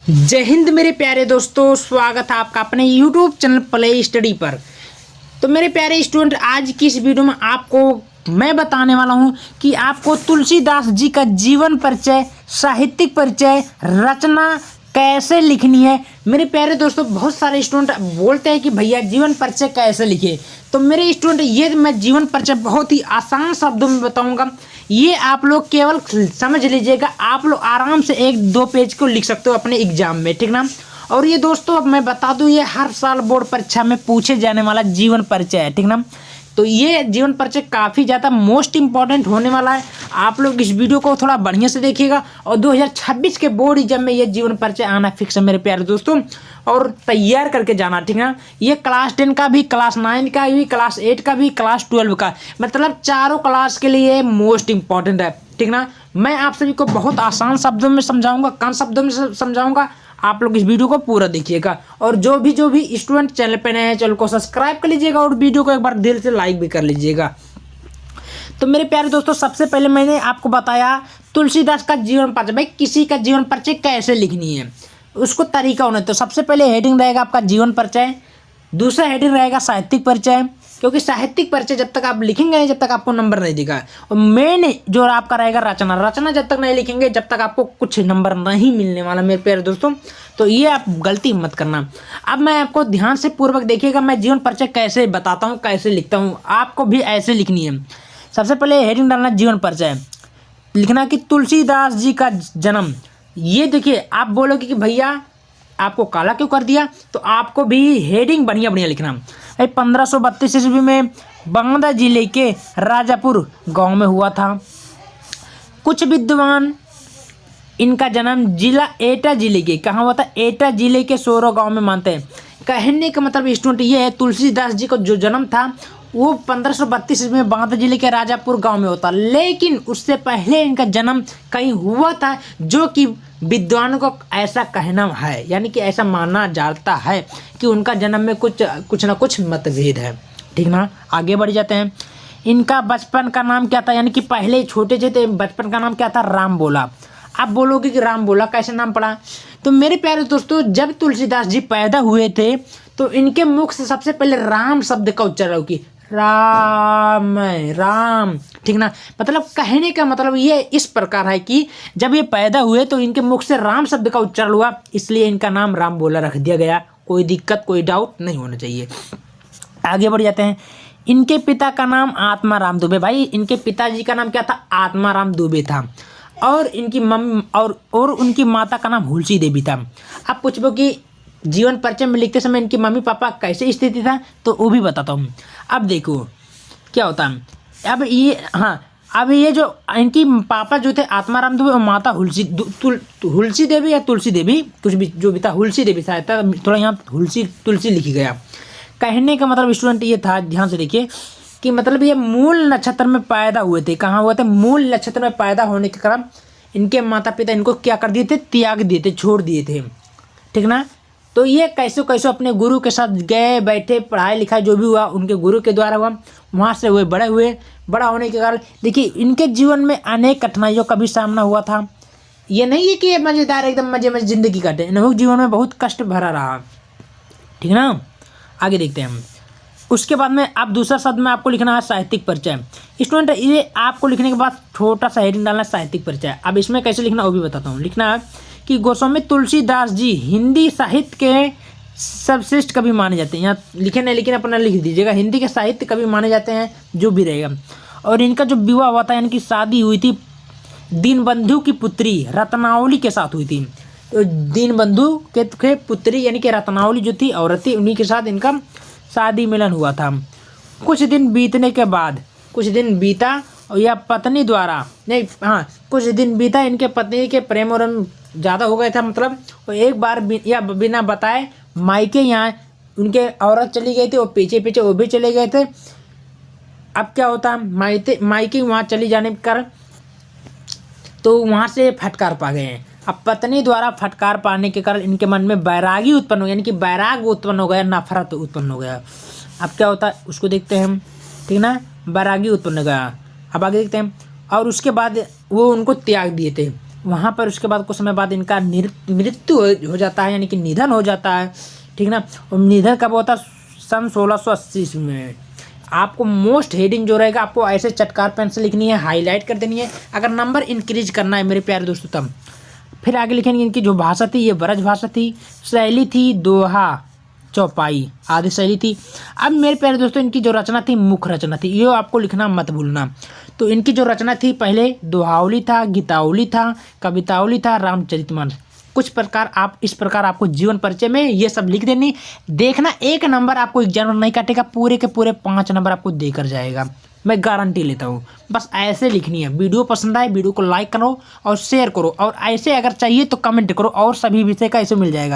जय हिंद मेरे प्यारे दोस्तों, स्वागत है आपका अपने YouTube चैनल प्ले स्टडी पर। तो मेरे प्यारे स्टूडेंट, आज की इस वीडियो में आपको मैं बताने वाला हूं कि आपको तुलसीदास जी का जीवन परिचय, साहित्यिक परिचय, रचना कैसे लिखनी है। मेरे प्यारे दोस्तों, बहुत सारे स्टूडेंट बोलते हैं कि भैया जीवन परिचय कैसे लिखे। तो मेरे स्टूडेंट, ये मैं जीवन परिचय बहुत ही आसान शब्दों में बताऊंगा। ये आप लोग केवल समझ लीजिएगा, आप लोग आराम से 1-2 पेज को लिख सकते हो अपने एग्जाम में, ठीक ना। और ये दोस्तों, अब मैं बता दूं, ये हर साल बोर्ड परीक्षा में पूछे जाने वाला जीवन परिचय है, ठीक ना। तो ये जीवन परिचय काफ़ी ज़्यादा मोस्ट इंपॉर्टेंट होने वाला है। आप लोग इस वीडियो को थोड़ा बढ़िया से देखिएगा और 2026 के बोर्ड एग्जाम में ये जीवन परिचय आना फिक्स है मेरे प्यारे दोस्तों, और तैयार करके जाना, ठीक है। ये क्लास 10 का भी, क्लास 9 का भी, क्लास 8 का भी, क्लास 12 का, मतलब चारों क्लास के लिए मोस्ट इंपॉर्टेंट है, ठीक ना। मैं आप सभी को बहुत आसान शब्दों में समझाऊंगा, कम शब्दों में समझाऊंगा। आप लोग इस वीडियो को पूरा देखिएगा, और जो भी स्टूडेंट चैनल पे नए हैं, चैनल को सब्सक्राइब कर लीजिएगा और वीडियो को एक बार दिल से लाइक भी कर लीजिएगा। तो मेरे प्यारे दोस्तों, सबसे पहले मैंने आपको बताया तुलसीदास का जीवन परिचय। भाई, किसी का जीवन परिचय कैसे लिखनी है, उसको तरीका होना है। तो सबसे पहले हेडिंग रहेगा आपका जीवन परिचय, दूसरा हेडिंग रहेगा साहित्यिक परिचय, क्योंकि साहित्यिक परिचय जब तक आप लिखेंगे नहीं, जब तक आपको नंबर नहीं देगा। और मेन जो आपका रहेगा रचना जब तक नहीं लिखेंगे, जब तक आपको कुछ नंबर नहीं मिलने वाला मेरे प्यारे दोस्तों। तो ये आप गलती मत करना। अब मैं आपको ध्यान से पूर्वक देखिएगा, मैं जीवन परिचय कैसे बताता हूँ, कैसे लिखता हूँ, आपको भी ऐसे लिखनी है। सबसे पहले हेडिंग डालना जीवन परिचय, लिखना कि तुलसीदास जी का जन्म। ये देखिए, आप बोलोगे कि भैया आपको काला क्यों कर दिया, तो आपको भी हेडिंग बढ़िया बढ़िया लिखना। भाई, 1532 ईस्वी में बांदा जिले के राजापुर गांव में हुआ था। कुछ विद्वान इनका जन्म जिला एटा जिले के, कहाँ हुआ था, एटा जिले के सोरो गांव में मानते हैं। कहने का मतलब स्टूडेंट ये है, तुलसीदास जी का जो जन्म था वो 1532 में बांदा जिले के राजापुर गांव में होता, लेकिन उससे पहले इनका जन्म कहीं हुआ था, जो कि विद्वानों को ऐसा कहना है, यानी कि ऐसा माना जाता है कि उनका जन्म में कुछ ना कुछ मतभेद है, ठीक ना। आगे बढ़ जाते हैं। इनका बचपन का नाम क्या था, यानी कि पहले छोटे थे बचपन का नाम क्या था, राम बोला। आप बोलोगे कि राम बोला कैसे नाम पड़ा, तो मेरे प्यारे दोस्तों, जब तुलसीदास जी पैदा हुए थे तो इनके मुख से सबसे पहले राम शब्द का उच्चारण होगी, राम राम, ठीक ना। मतलब कहने का मतलब ये इस प्रकार है कि जब ये पैदा हुए तो इनके मुख से राम शब्द का उच्चारण हुआ, इसलिए इनका नाम राम बोला रख दिया गया। कोई दिक्कत, कोई डाउट नहीं होना चाहिए। आगे बढ़ जाते हैं। इनके पिता का नाम आत्माराम दुबे। भाई, इनके पिताजी का नाम क्या था, आत्माराम दुबे था, और इनकी मम्मी और उनकी माता का नाम हुलसी देवी था। आप पूछो कि जीवन परिचय में लिखते समय इनकी मम्मी पापा कैसे स्थिति था, तो वो भी बताता हूँ। अब देखो क्या होता है। अब ये जो इनकी पापा जो थे आत्माराम दुबे और माता हुलसी देवी या तुलसी देवी, कुछ भी जो भी था, हुलसी देवी था, थोड़ा यहाँ तुलसी लिखी गया। कहने का मतलब स्टूडेंट ये था, ध्यान से देखिए, कि मतलब ये मूल नक्षत्र में पैदा हुए थे। कहाँ हुए थे, मूल नक्षत्र में पैदा होने के कारण इनके माता पिता इनको क्या कर दिए थे, त्याग दिए थे, छोड़ दिए थे, ठीक ना। तो ये कैसे कैसे अपने गुरु के साथ गए, बैठे, पढ़ाई लिखाई जो भी हुआ उनके गुरु के द्वारा हुआ, वहाँ से हुए बड़े हुए। बड़ा होने के कारण देखिए इनके जीवन में अनेक कठिनाइयों का भी सामना हुआ था। ये नहीं है कि ये मज़ेदार एकदम मजे में जिंदगी काटे, इनके जीवन में बहुत कष्ट भरा रहा, ठीक ना। आगे देखते हैं हम। उसके बाद में आप दूसरा शब्द में आपको लिखना है साहित्यिक परिचय। स्टूडेंट, ये आपको लिखने के बाद छोटा सा हेडिंग डालना है साहित्यिक परिचय। अब इसमें कैसे लिखना वो भी बताता हूँ। लिखना है कि गोस्वामी तुलसीदास जी हिंदी साहित्य के सर्वश्रेष्ठ कवि माने जाते हैं। यहाँ लिखे नहीं, लेकिन अपना लिख दीजिएगा, हिंदी के साहित्य कवि माने जाते हैं, जो भी रहेगा। और इनका जो विवाह हुआ था, यानी कि शादी हुई थी दीनबंधु की पुत्री रत्नावली के साथ हुई थी। तो दीनबंधु के पुत्री यानी कि रत्नावली जो थी औरत थी, उन्हीं के साथ इनका शादी मिलन हुआ था। कुछ दिन बीता और यह पत्नी द्वारा कुछ दिन बीता, इनके पत्नी के प्रेम और ज़्यादा हो गया था, मतलब एक बार या बिना बताए मायके यहाँ उनके औरत चली गई थी और पीछे पीछे वो भी चले गए थे। अब क्या होता है, मायके वहाँ चली जाने के कारण तो वहाँ से फटकार पा गए हैं। अब पत्नी द्वारा फटकार पाने के कारण इनके मन में वैरागी उत्पन्न हो, यानी कि वैराग उत्पन्न हो गया, नफरत उत्पन्न हो गया। अब क्या होता है उसको देखते हैं हम, ठीक ना। वैरागी उत्पन्न हो गया। अब आगे देखते हैं। और उसके बाद वो उनको त्याग दिए थे, वहाँ पर उसके बाद कुछ समय बाद इनका मृत्यु हो जाता है, यानी कि निधन हो जाता है, ठीक ना। और निधन कब होता है? सन 1680 ईस्वी में। आपको मोस्ट हेडिंग जो रहेगा आपको ऐसे चटकार पेन से लिखनी है, हाईलाइट कर देनी है, अगर नंबर इंक्रीज करना है मेरे प्यारे दोस्तों तब। फिर आगे लिखेंगे इनकी जो भाषा थी ये ब्रज भाषा थी, शैली थी दोहा चौपाई आदि शैली थी। अब मेरे प्यारे दोस्तों इनकी जो रचना थी मुख्य रचना थी, ये आपको लिखना मत भूलना। तो इनकी जो रचना थी पहले दोहावली था, गीतावली था, कवितावली था, रामचरितमानस। कुछ प्रकार आप इस प्रकार आपको जीवन परिचय में ये सब लिख देनी। देखना एक नंबर आपको एग्जाम में नहीं काटेगा, पूरे के पूरे 5 नंबर आपको देकर जाएगा, मैं गारंटी लेता हूँ। बस ऐसे लिखनी है। वीडियो पसंद आए वीडियो को लाइक करो और शेयर करो, और ऐसे अगर चाहिए तो कमेंट करो, और सभी विषय का ऐसे मिल जाएगा।